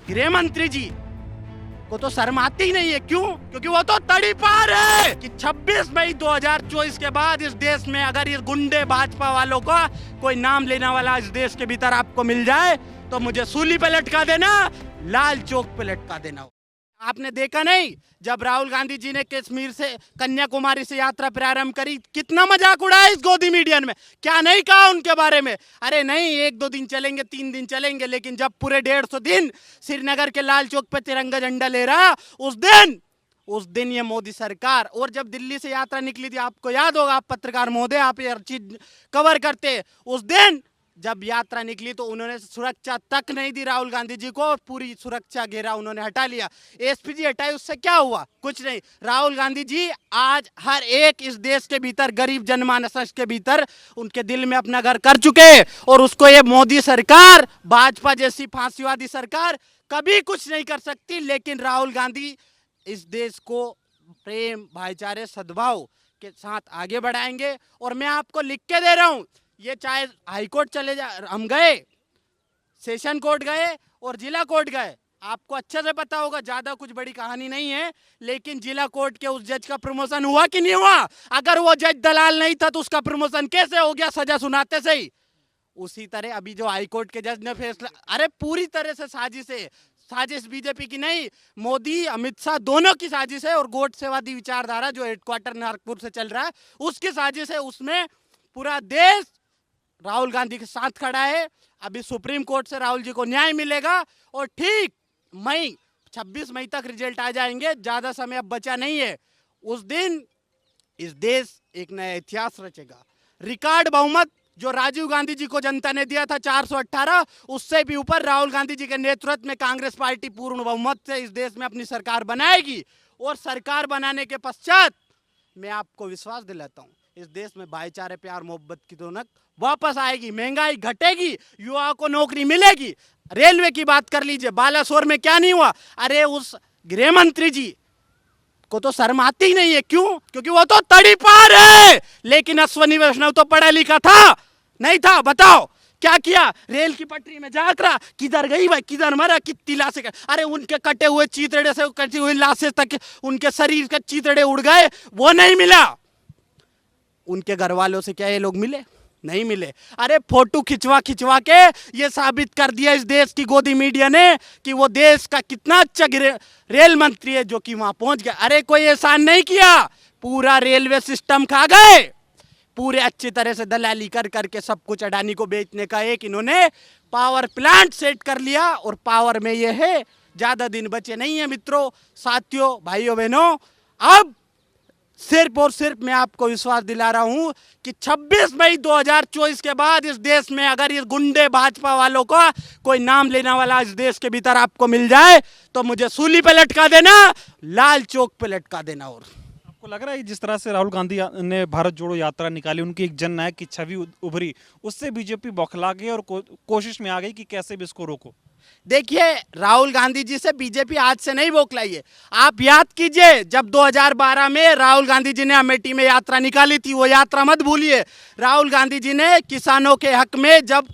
गृह मंत्री जी को तो शर्म आती ही नहीं है। क्यों? क्योंकि वो तो तड़ी पार है कि 26 मई 2024 के बाद इस देश में अगर इस गुंडे भाजपा वालों का कोई नाम लेने वाला इस देश के भीतर आपको मिल जाए तो मुझे सूली पे लटका देना, लाल चौक पे लटका देना। आपने देखा नहीं जब राहुल गांधी जी ने कश्मीर से कन्याकुमारी से यात्रा प्रारंभ करी, कितना मजाक उड़ाया इस गोदी मीडियन में। क्या नहीं कहा उनके बारे में? अरे नहीं, 1-2 दिन चलेंगे, 3 दिन चलेंगे, लेकिन जब पूरे 150 दिन श्रीनगर के लाल चौक पे तिरंगा झंडा ले रहा, उस दिन ये मोदी सरकार, और जब दिल्ली से यात्रा निकली थी, आपको याद होगा, आप पत्रकार महोदय, आप ये हर चीज कवर करते, उस दिन जब यात्रा निकली तो उन्होंने सुरक्षा तक नहीं दी राहुल गांधी जी को, पूरी सुरक्षा घेरा उन्होंने हटा लिया, एसपीजी हटाई, उससे क्या हुआ? कुछ नहीं। राहुल गांधी जी आज हर एक इस देश के भीतर, गरीब जनमानस के भीतर, उनके दिल में अपना घर कर चुके, और उसको ये मोदी सरकार, भाजपा जैसी फांसीवादी सरकार कभी कुछ नहीं कर सकती। लेकिन राहुल गांधी इस देश को प्रेम, भाईचारे, सद्भाव के साथ आगे बढ़ाएंगे। और मैं आपको लिख के दे रहा हूं, ये चाहे हाईकोर्ट चले जा, हम गए, सेशन कोर्ट गए और जिला कोर्ट गए, आपको अच्छे से पता होगा, ज्यादा कुछ बड़ी कहानी नहीं है, लेकिन जिला कोर्ट के उस जज का प्रमोशन हुआ कि नहीं हुआ? अगर वो जज दलाल नहीं था तो उसका प्रमोशन कैसे हो गया सजा सुनाते से ही? उसी तरह अभी जो हाईकोर्ट के जज ने फैसला, अरे पूरी तरह से साजिश है, साजिश बीजेपी की नहीं, मोदी अमित शाह दोनों की साजिश है, और गोडसेवादी विचारधारा जो हेडक्वार्टर नागपुर से चल रहा है उसकी साजिश है। उसमें पूरा देश राहुल गांधी के साथ खड़ा है। अभी सुप्रीम कोर्ट से राहुल जी को न्याय मिलेगा और ठीक 26 मई तक रिजल्ट आ जाएंगे, ज्यादा समय अब बचा नहीं है। उस दिन इस देश एक नया इतिहास रचेगा। रिकॉर्ड बहुमत जो राजीव गांधी जी को जनता ने दिया था 418, उससे भी ऊपर राहुल गांधी जी के नेतृत्व में कांग्रेस पार्टी पूर्ण बहुमत से इस देश में अपनी सरकार बनाएगी, और सरकार बनाने के पश्चात मैं आपको विश्वास दिलाता हूं, इस देश में भाईचारे, प्यार, मोहब्बत की रौनक वापस आएगी, महंगाई घटेगी, युवाओं को नौकरी मिलेगी। रेलवे की बात कर लीजिए, बालासोर में क्या नहीं हुआ? अरे उस गृह मंत्री जी को तो शर्म आती ही नहीं है। क्यों? क्योंकि वो तो तड़ी पार है। लेकिन अश्वनी वैष्णव तो पढ़ा लिखा था नहीं था? बताओ क्या किया? रेल की पटरी में जाकर रहा, किधर गई भाई, किधर मरा, कितनी लाशें, अरे उनके कटे हुए चीतड़े से कटी हुई लाशें तक, उनके शरीर के चीतड़े उड़ गए, वो नहीं मिला। उनके घर वालों से क्या ये लोग मिले? नहीं मिले। अरे फोटो खिंचवा के ये साबित कर दिया इस देश की गोदी मीडिया ने कि वो देश का कितना अच्छा रेल मंत्री है जो कि वहां पहुंच गया। अरे कोई एहसान नहीं किया, पूरा रेलवे सिस्टम खा गए, पूरे अच्छी तरह से दलाली कर करके सब कुछ अडानी को बेचने का एक इन्होंने पावर प्लांट सेट कर लिया, और पावर में ये है, ज्यादा दिन बचे नहीं है मित्रों, साथियों, भाइयों, बहनों। अब सिर्फ और सिर्फ मैं आपको विश्वास दिला रहा हूं कि 26 मई 2024 के बाद इस देश में अगर इस गुंडे भाजपा वालों का कोई नाम लेने वाला इस देश के भीतर आपको मिल जाए तो मुझे सूली पे लटका देना, लाल चौक पे लटका देना। और आपको लग रहा है जिस तरह से राहुल गांधी ने भारत जोड़ो यात्रा निकाली, उनकी एक जननायक की छवि उभरी, उससे बीजेपी बौखला गई और कोशिश में आ गई कि कैसे भी इसको रोको? देखिए, राहुल गांधी जी से बीजेपी आज से नहीं बौखलाई है। आप याद कीजिए जब 2012 में राहुल गांधी जी ने अमेठी में यात्रा निकाली थी, वो यात्रा मत भूलिए। राहुल गांधी जी ने किसानों के हक में जब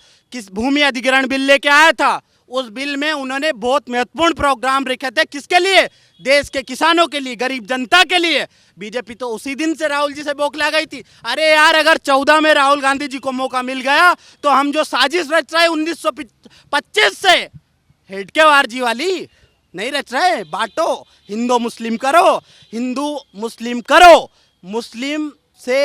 भूमि अधिग्रहण बिल लेके आया था, उस बिल में उन्होंने बहुत महत्वपूर्ण प्रोग्राम रखे थे। किसके लिए? देश के किसानों के लिए, गरीब जनता के लिए। बीजेपी तो उसी दिन से राहुल जी से बौखला गई थी। अरे यार, अगर 14 में राहुल गांधी जी को मौका मिल गया तो हम जो साजिश रच रहे 1925 से हेडकेवार जी वाली नहीं रच रहे, बांटो, हिंदू मुस्लिम करो, हिंदू मुस्लिम करो, मुस्लिम से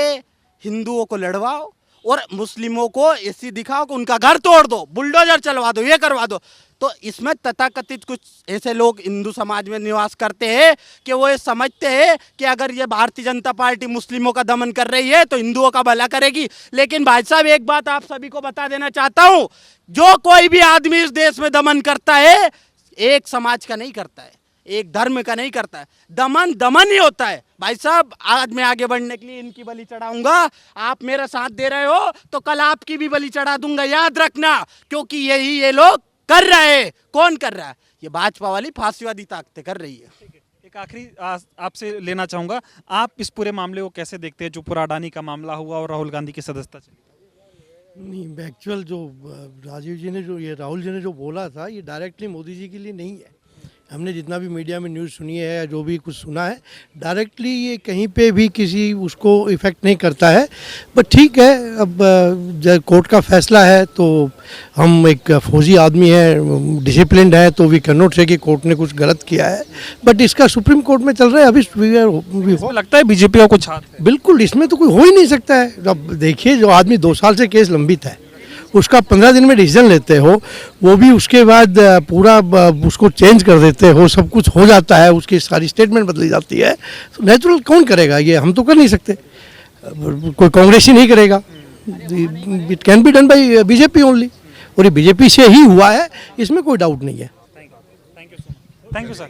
हिंदुओं को लड़वाओ और मुस्लिमों को ऐसी दिखाओ कि उनका घर तोड़ दो, बुलडोजर चलवा दो, ये करवा दो। तो इसमें तथाकथित कुछ ऐसे लोग हिंदू समाज में निवास करते हैं कि वो ये समझते हैं कि अगर ये भारतीय जनता पार्टी मुस्लिमों का दमन कर रही है तो हिंदुओं का भला करेगी। लेकिन भाई साहब, एक बात आप सभी को बता देना चाहता हूं, जो कोई भी आदमी इस देश में दमन करता है, एक समाज का नहीं करता है, एक धर्म का नहीं करता है। दमन दमन ही होता है। भाई साहब, आज मैं आगे बढ़ने के लिए इनकी बलि चढ़ाऊंगा, आप मेरा साथ दे रहे हो तो कल आपकी भी बलि चढ़ा दूंगा, याद रखना। क्योंकि यही ये लोग कर रहे हैं। कौन कर रहा है? ये भाजपा वाली फांसीवादी ताकतें कर रही है। एक आखिरी आपसे लेना चाहूंगा, आप इस पूरे मामले को कैसे देखते हैं, जो पूरा अडानी का मामला हुआ और राहुल गांधी की सदस्यता चली? नहीं, एक्चुअल जो राजीव जी ने जो ये राहुल जी ने जो बोला था ये डायरेक्टली मोदी जी के लिए नहीं है। हमने जितना भी मीडिया में न्यूज़ सुनी है या जो भी कुछ सुना है, डायरेक्टली ये कहीं पे भी किसी उसको इफ़ेक्ट नहीं करता है। बट ठीक है, अब जब कोर्ट का फैसला है तो हम एक फौजी आदमी है, डिसिप्लिन्ड है, तो वी कैन नॉट से कि कोर्ट ने कुछ गलत किया है। बट इसका सुप्रीम कोर्ट में चल रहा है अभी। इसमें लगता है बीजेपी का कुछ हाथ है? बिल्कुल, इसमें तो कोई हो ही नहीं सकता है। अब देखिए, जो आदमी 2 साल से केस लंबित है, उसका 15 दिन में डिसीजन लेते हो, वो भी उसके बाद पूरा उसको चेंज कर देते हो, सब कुछ हो जाता है, उसकी सारी स्टेटमेंट बदली जाती है, तो नेचुरल कौन करेगा? ये हम तो कर नहीं सकते, कोई कांग्रेस ही नहीं करेगा। It can be done by BJP only, और ये बीजेपी से ही हुआ है, इसमें कोई डाउट नहीं है। Thank you sir.